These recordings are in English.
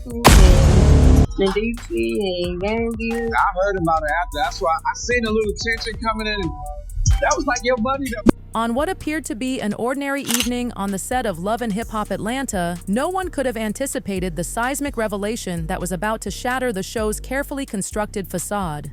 Mendeecees Jasmine. I heard about it after. That's why I seen a little tension coming in. That was like your buddy though. On what appeared to be an ordinary evening on the set of Love and Hip Hop Atlanta, no one could have anticipated the seismic revelation that was about to shatter the show's carefully constructed facade.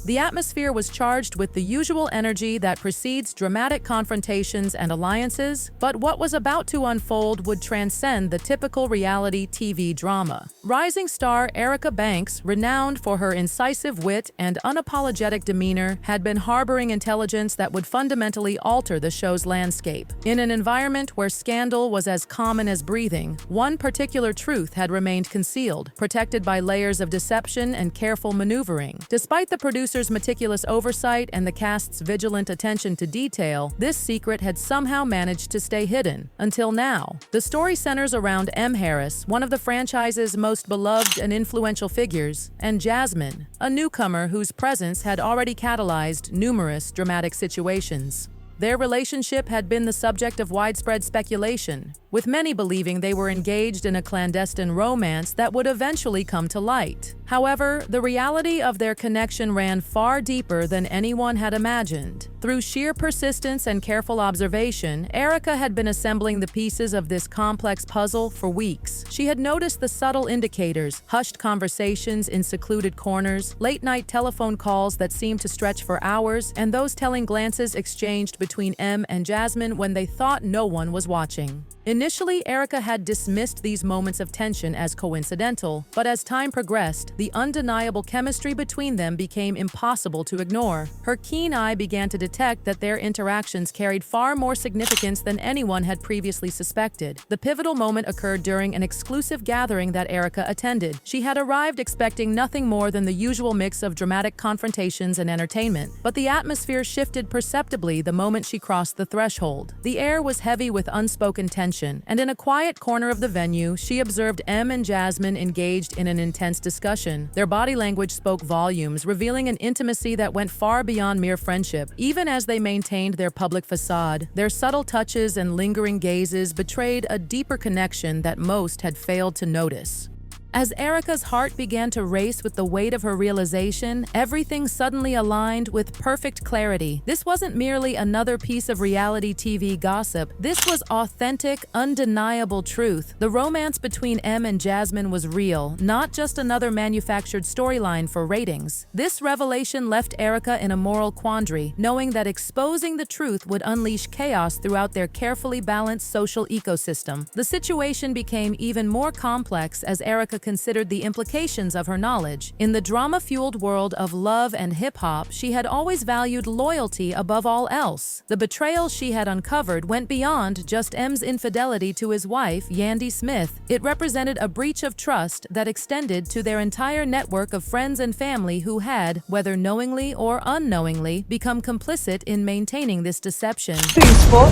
The atmosphere was charged with the usual energy that precedes dramatic confrontations and alliances, but what was about to unfold would transcend the typical reality TV drama. Rising star Erica Banks, renowned for her incisive wit and unapologetic demeanor, had been harboring intelligence that would fundamentally alter the show's landscape. In an environment where scandal was as common as breathing, one particular truth had remained concealed, protected by layers of deception and careful maneuvering. Despite the producer's meticulous oversight and the cast's vigilant attention to detail, this secret had somehow managed to stay hidden. Until now. The story centers around M. Harris, one of the franchise's most beloved and influential figures, and Jasmine, a newcomer whose presence had already catalyzed numerous dramatic situations. Their relationship had been the subject of widespread speculation, with many believing they were engaged in a clandestine romance that would eventually come to light. However, the reality of their connection ran far deeper than anyone had imagined. Through sheer persistence and careful observation, Erica had been assembling the pieces of this complex puzzle for weeks. She had noticed the subtle indicators, hushed conversations in secluded corners, late-night telephone calls that seemed to stretch for hours, and those telling glances exchanged between M and Jasmine when they thought no one was watching. Initially, Erica had dismissed these moments of tension as coincidental, but as time progressed, the undeniable chemistry between them became impossible to ignore. Her keen eye began to detect that their interactions carried far more significance than anyone had previously suspected. The pivotal moment occurred during an exclusive gathering that Erica attended. She had arrived expecting nothing more than the usual mix of dramatic confrontations and entertainment, but the atmosphere shifted perceptibly the moment she crossed the threshold. The air was heavy with unspoken tension, and in a quiet corner of the venue, she observed M and Jasmine engaged in an intense discussion. Their body language spoke volumes, revealing an intimacy that went far beyond mere friendship. Even as they maintained their public facade, their subtle touches and lingering gazes betrayed a deeper connection that most had failed to notice. As Erica's heart began to race with the weight of her realization, everything suddenly aligned with perfect clarity. This wasn't merely another piece of reality TV gossip. This was authentic, undeniable truth. The romance between M and Jasmine was real, not just another manufactured storyline for ratings. This revelation left Erica in a moral quandary, knowing that exposing the truth would unleash chaos throughout their carefully balanced social ecosystem. The situation became even more complex as Erica considered the implications of her knowledge. In the drama-fueled world of love and hip-hop, she had always valued loyalty above all else. The betrayal she had uncovered went beyond just M's infidelity to his wife, Yandy Smith. It represented a breach of trust that extended to their entire network of friends and family who had, whether knowingly or unknowingly, become complicit in maintaining this deception. Peaceful,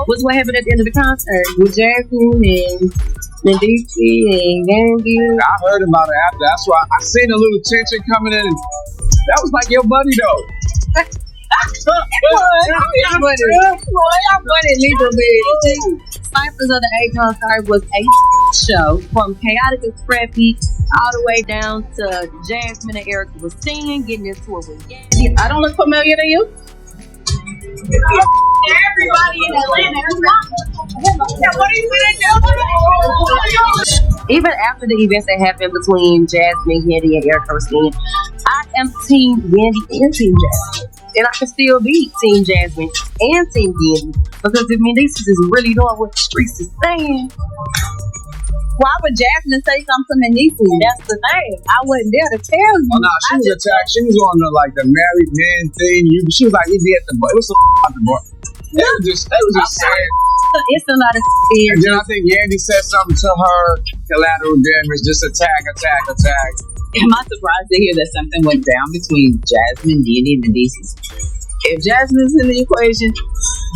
was what happened at the end of the concert with Jasmine and Mendeecees Jasmine. I heard about it after. That's why I seen a little tension coming in. That was like your buddy though. Y'all funny, legal bit. Cyphers of the A concert was a show from chaotic and scrappy all the way down to Jasmine and Erica was singing, getting into it with Yandy. I don't look familiar to you. Everybody in Atlanta. What are you gonna do? Even after the events that happened between Jasmine, Yandy, and Erica Racine, I am Team Yandy and Team Jasmine. And I can still be Team Jasmine and Team Yandy. Because if Mendeecees is really doing what the streets is saying, why would Jasmine say something to Mendeecees? That's the thing. I wasn't there to tell you. Oh no, she was attacked. She was on the married man thing. She was like, "He be at the bar." It was some at the bar. They was just saying. It's a lot of fear. And then I think Yandy said something to her. Collateral damage. Just attack. Am I surprised to hear that something went down between Jasmine, Yandy, and Mendeecees? If Jasmine's in the equation,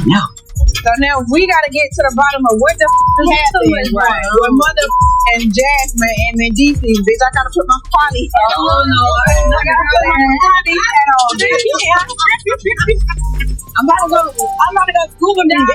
no. So now we gotta get to the bottom of what the happened, right? With mother and Jasmine and Mendeecees, bitch. I gotta put my quality hat on. Oh no, I gotta put my quality hat on, bitch. I'm about to go Google that.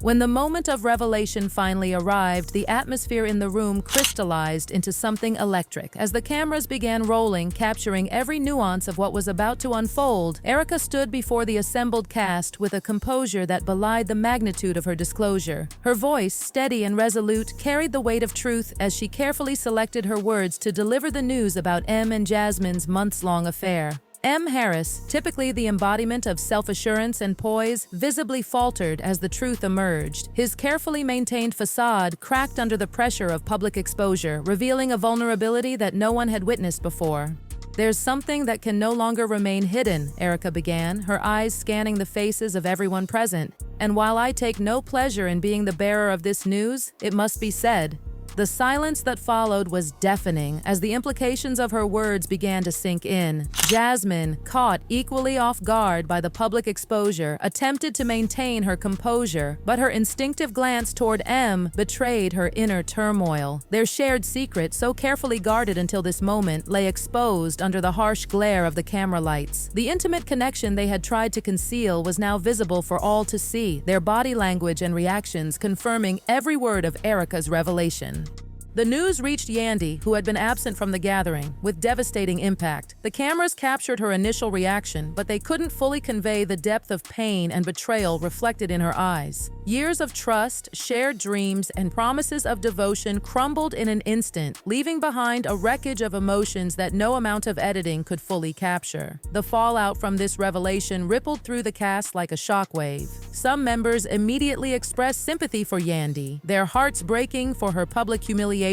When the moment of revelation finally arrived, the atmosphere in the room crystallized into something electric. As the cameras began rolling, capturing every nuance of what was about to unfold, Erica stood before the assembled cast with a composure that belied the magnitude of her disclosure. Her voice, steady and resolute, carried the weight of truth as she carefully selected her words to deliver the news about Em and Jasmine's months-long affair. M. Harris, typically the embodiment of self-assurance and poise, visibly faltered as the truth emerged. His carefully maintained facade cracked under the pressure of public exposure, revealing a vulnerability that no one had witnessed before. "There's something that can no longer remain hidden," Erica began, her eyes scanning the faces of everyone present. "And while I take no pleasure in being the bearer of this news, it must be said." The silence that followed was deafening as the implications of her words began to sink in. Jasmine, caught equally off guard by the public exposure, attempted to maintain her composure, but her instinctive glance toward M betrayed her inner turmoil. Their shared secret, so carefully guarded until this moment, lay exposed under the harsh glare of the camera lights. The intimate connection they had tried to conceal was now visible for all to see, their body language and reactions confirming every word of Erica's revelation. The news reached Yandy, who had been absent from the gathering, with devastating impact. The cameras captured her initial reaction, but they couldn't fully convey the depth of pain and betrayal reflected in her eyes. Years of trust, shared dreams, and promises of devotion crumbled in an instant, leaving behind a wreckage of emotions that no amount of editing could fully capture. The fallout from this revelation rippled through the cast like a shockwave. Some members immediately expressed sympathy for Yandy, their hearts breaking for her public humiliation,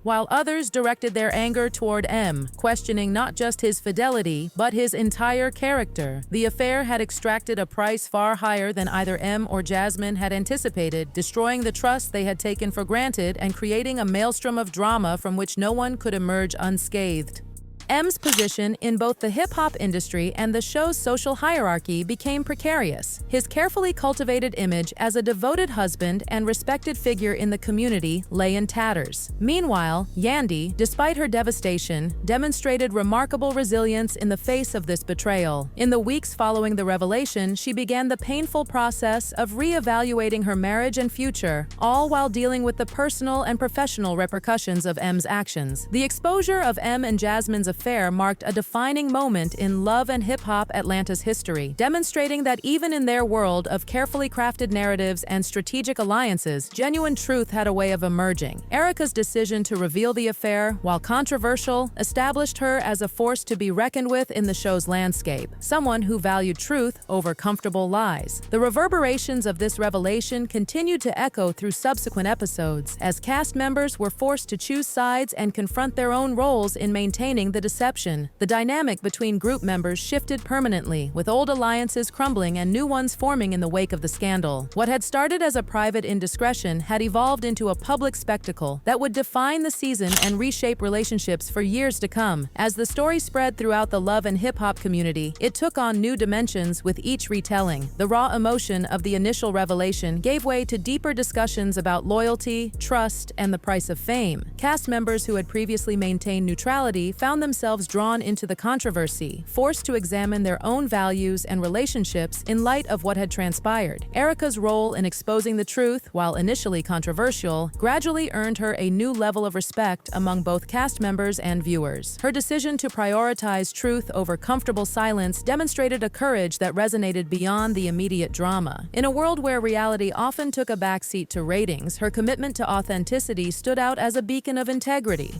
while others directed their anger toward M, questioning not just his fidelity, but his entire character. The affair had extracted a price far higher than either M or Jasmine had anticipated, destroying the trust they had taken for granted and creating a maelstrom of drama from which no one could emerge unscathed. M's position in both the hip-hop industry and the show's social hierarchy became precarious. His carefully cultivated image as a devoted husband and respected figure in the community lay in tatters. Meanwhile, Yandy, despite her devastation, demonstrated remarkable resilience in the face of this betrayal. In the weeks following the revelation, she began the painful process of re-evaluating her marriage and future, all while dealing with the personal and professional repercussions of M's actions. The exposure of M and Jasmine's affair marked a defining moment in Love and Hip Hop Atlanta's history, demonstrating that even in their world of carefully crafted narratives and strategic alliances, genuine truth had a way of emerging. Erica's decision to reveal the affair, while controversial, established her as a force to be reckoned with in the show's landscape, someone who valued truth over comfortable lies. The reverberations of this revelation continued to echo through subsequent episodes, as cast members were forced to choose sides and confront their own roles in maintaining the deception. The dynamic between group members shifted permanently, with old alliances crumbling and new ones forming in the wake of the scandal. What had started as a private indiscretion had evolved into a public spectacle that would define the season and reshape relationships for years to come. As the story spread throughout the Love and Hip Hop community, it took on new dimensions with each retelling. The raw emotion of the initial revelation gave way to deeper discussions about loyalty, trust, and the price of fame. Cast members who had previously maintained neutrality found themselves drawn into the controversy, forced to examine their own values and relationships in light of what had transpired. Erica's role in exposing the truth, while initially controversial, gradually earned her a new level of respect among both cast members and viewers. Her decision to prioritize truth over comfortable silence demonstrated a courage that resonated beyond the immediate drama. In a world where reality often took a backseat to ratings, her commitment to authenticity stood out as a beacon of integrity.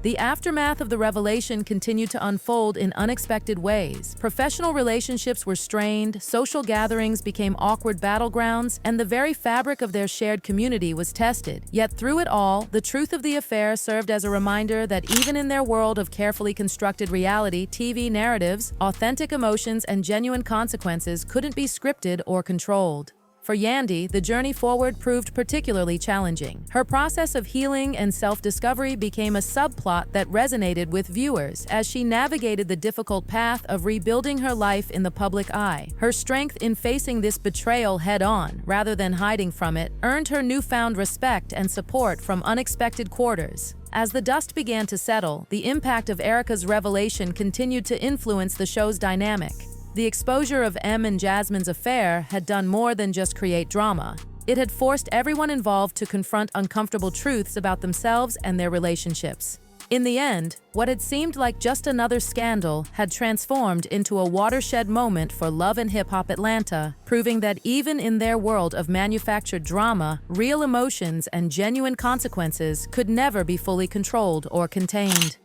The aftermath of the revelation continued to unfold in unexpected ways. Professional relationships were strained, social gatherings became awkward battlegrounds, and the very fabric of their shared community was tested. Yet through it all, the truth of the affair served as a reminder that even in their world of carefully constructed reality TV narratives, authentic emotions and genuine consequences couldn't be scripted or controlled. For Yandy, the journey forward proved particularly challenging. Her process of healing and self-discovery became a subplot that resonated with viewers as she navigated the difficult path of rebuilding her life in the public eye. Her strength in facing this betrayal head-on, rather than hiding from it, earned her newfound respect and support from unexpected quarters. As the dust began to settle, the impact of Erica's revelation continued to influence the show's dynamic. The exposure of M and Jasmine's affair had done more than just create drama. It had forced everyone involved to confront uncomfortable truths about themselves and their relationships. In the end, what had seemed like just another scandal had transformed into a watershed moment for Love and Hip Hop Atlanta, proving that even in their world of manufactured drama, real emotions and genuine consequences could never be fully controlled or contained.